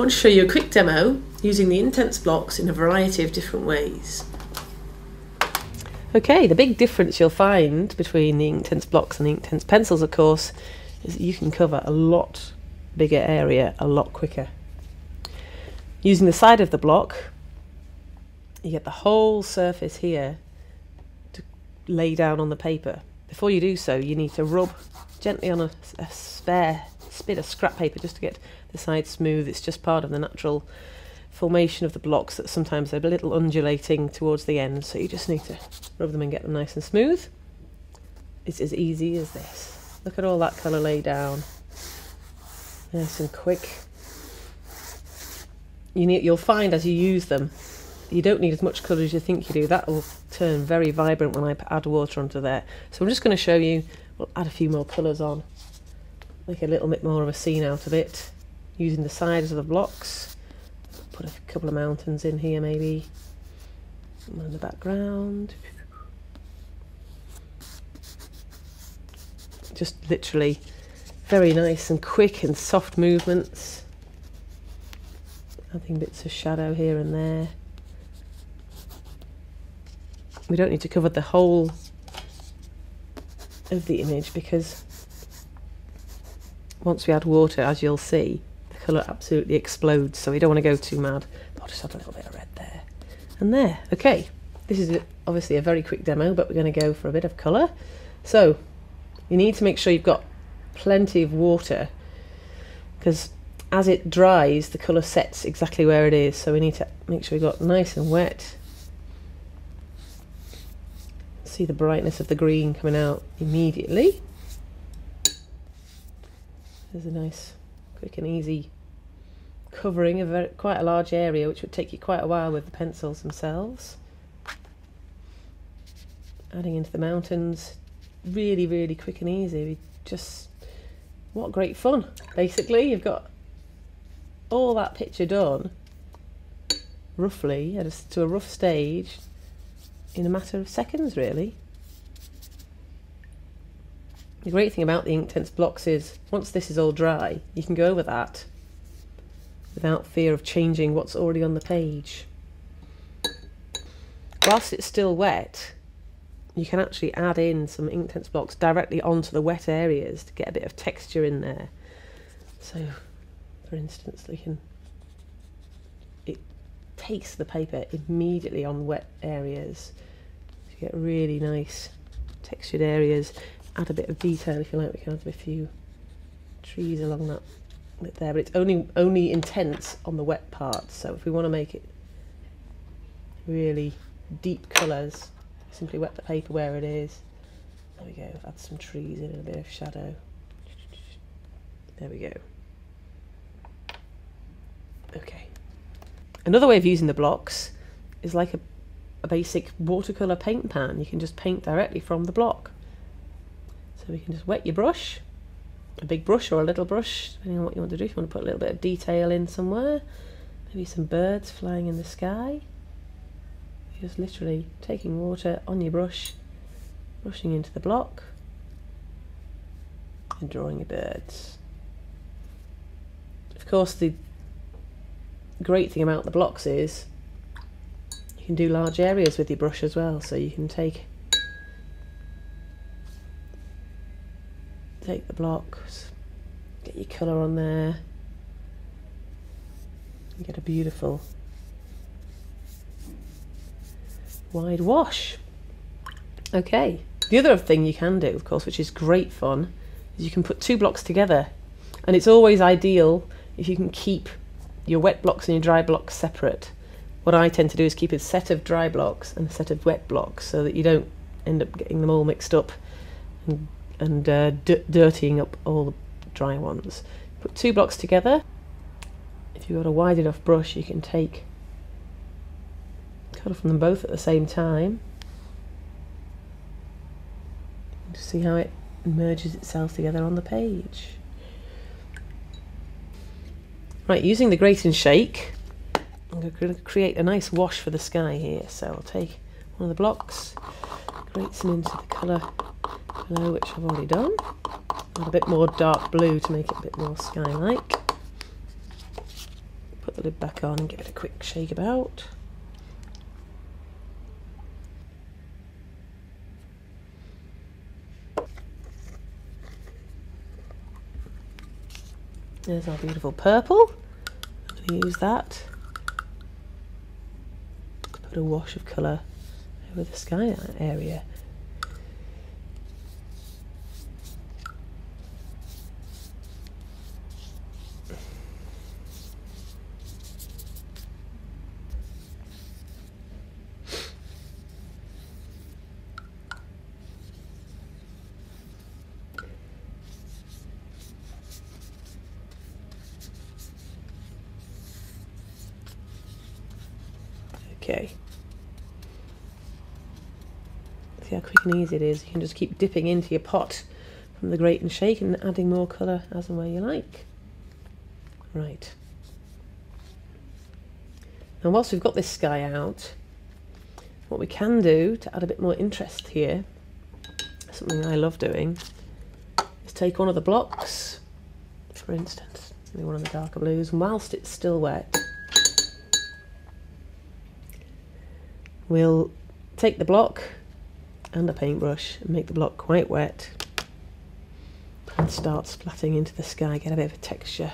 want to show you a quick demo using the Inktense blocks in a variety of different ways. Okay, the big difference you'll find between the Inktense blocks and the Inktense pencils, of course, is that you can cover a lot bigger area a lot quicker. Using the side of the block, you get the whole surface here to lay down on the paper. Before you do so, you need to rub gently on a spare bit of scrap paper just to get the side smooth. It's just part of the natural formation of the blocks that sometimes they're a little undulating towards the end, so you just need to rub them and get them nice and smooth. It's as easy as this. Look at all that colour laid down. Nice and quick. You'll find as you use them, you don't need as much colour as you think you do. That will turn very vibrant when I add water onto there. So I'm just going to show you, we'll add a few more colours on, make a little bit more of a scene out of it, using the sides of the blocks. Put a couple of mountains in here maybe, and in the background. Just literally very nice and quick and soft movements. Adding bits of shadow here and there. We don't need to cover the whole of the image because once we add water, as you'll see, the colour absolutely explodes, so we don't want to go too mad. I'll just add a little bit of red there and there. Okay, this is obviously a very quick demo, but we're going to go for a bit of colour. So you need to make sure you've got plenty of water, because as it dries the colour sets exactly where it is, so we need to make sure we've got nice and wet. See the brightness of the green coming out immediately. There's a nice quick and easy covering of quite a large area, which would take you quite a while with the pencils themselves. Adding into the mountains, really, really quick and easy. What great fun. Basically, you've got all that picture done roughly to a rough stage in a matter of seconds, really. The great thing about the Inktense blocks is once this is all dry, you can go over that without fear of changing what's already on the page. Whilst it's still wet, you can actually add in some Inktense blocks directly onto the wet areas to get a bit of texture in there. So, for instance, it takes the paper immediately on wet areas. So you get really nice textured areas. Add a bit of detail if you like. We can add a few trees along that bit there, but it's only intense on the wet part. So if we want to make it really deep colours, simply wet the paper where it is. There we go. Add some trees in and a bit of shadow. There we go. Okay. Another way of using the blocks is like a basic watercolour paint pan. You can just paint directly from the block. So we can just wet your brush, a big brush or a little brush, depending on what you want to do. If you want to put a little bit of detail in somewhere, maybe some birds flying in the sky. You're just literally taking water on your brush, brushing into the block, and drawing your birds. Of course, the great thing about the blocks is you can do large areas with your brush as well, so you can take the blocks, get your colour on there, and get a beautiful wide wash. Okay, the other thing you can do, of course, which is great fun, is you can put two blocks together, and it's always ideal if you can keep your wet blocks and your dry blocks separate. What I tend to do is keep a set of dry blocks and a set of wet blocks so that you don't end up getting them all mixed up and dirtying up all the dry ones. Put two blocks together. If you've got a wide enough brush, you can take colour from them both at the same time. To see how it merges itself together on the page. Right, using the Grate and Shake, I'm going to create a nice wash for the sky here. So I'll take one of the blocks, grate some into the colour below, which I've already done. Add a bit more dark blue to make it a bit more sky-like. the lid back on and give it a quick shake about. There's our beautiful purple. I'm going to use that to put a wash of colour over the sky area. Okay. See how quick and easy it is. You can just keep dipping into your pot from the grate and shake and adding more colour as and where you like. Right. Now whilst we've got this sky out, what we can do to add a bit more interest here, something I love doing, is take one of the blocks, for instance, maybe one of the darker blues, and whilst it's still wet, we'll take the block and a paintbrush and make the block quite wet and start splatting into the sky, get a bit of a texture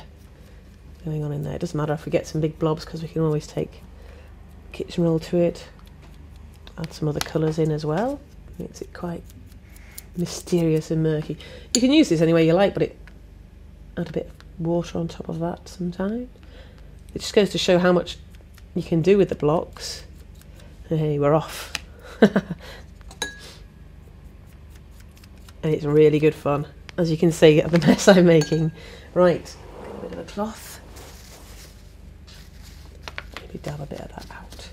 going on in there. It doesn't matter if we get some big blobs because we can always take kitchen roll to it, add some other colours in as well, makes it quite mysterious and murky. You can use this any way you like, but add a bit of water on top of that sometimes. It just goes to show how much you can do with the blocks. Hey, we're off. And it's really good fun, as you can see at the mess I'm making. Right, a bit of a cloth. Maybe dab a bit of that out.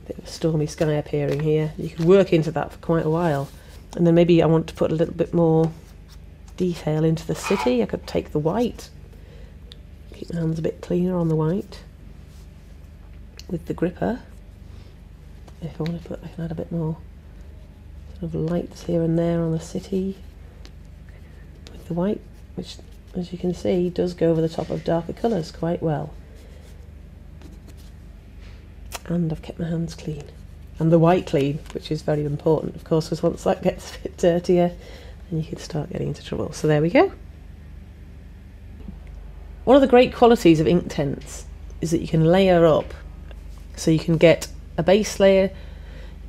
Bit of a stormy sky appearing here. You could work into that for quite a while. And then maybe I want to put a little bit more detail into the city. I could take the white, keep my hands a bit cleaner on the white with the gripper. If I want to put, I can add a bit more sort of lights here and there on the city with the white, which, as you can see, does go over the top of darker colours quite well. And I've kept my hands clean. And the white clean, which is very important, of course, because once that gets a bit dirtier, then you could start getting into trouble. So there we go. One of the great qualities of Inktense is that you can layer up, so you can get a base layer,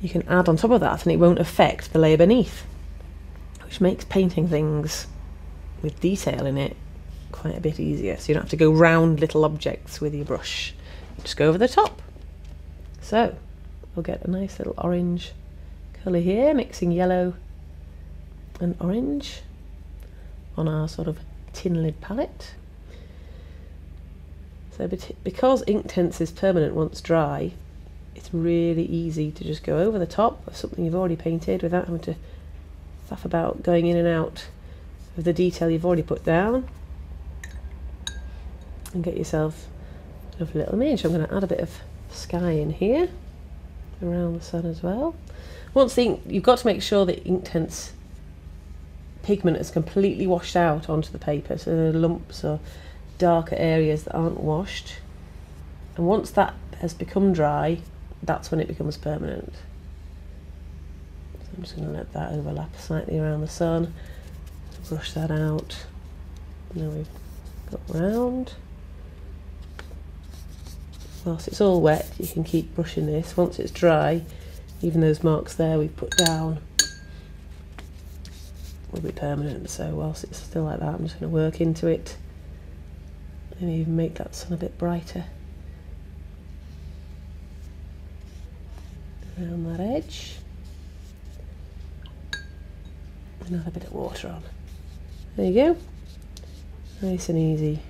you can add on top of that and it won't affect the layer beneath, which makes painting things with detail in it quite a bit easier. So you don't have to go round little objects with your brush, just go over the top. So we'll get a nice little orange colour here, mixing yellow and orange on our sort of tin lid palette. So because Inktense is permanent once dry, it's really easy to just go over the top of something you've already painted without having to faff about going in and out of the detail you've already put down, and get yourself a lovely little image. I'm going to add a bit of sky in here around the sun as well. Once the ink, you've got to make sure that Inktense pigment is completely washed out onto the paper, so there are lumps or darker areas that aren't washed, and once that has become dry, that's when it becomes permanent. So I'm just going to let that overlap slightly around the sun, brush that out. Now we've got round. Whilst it's all wet, you can keep brushing this. Once it's dry, even those marks there we've put down will be permanent. So whilst it's still like that, I'm just going to work into it and even make that sun a bit brighter around that edge, and add a bit of water on. There you go, nice and easy.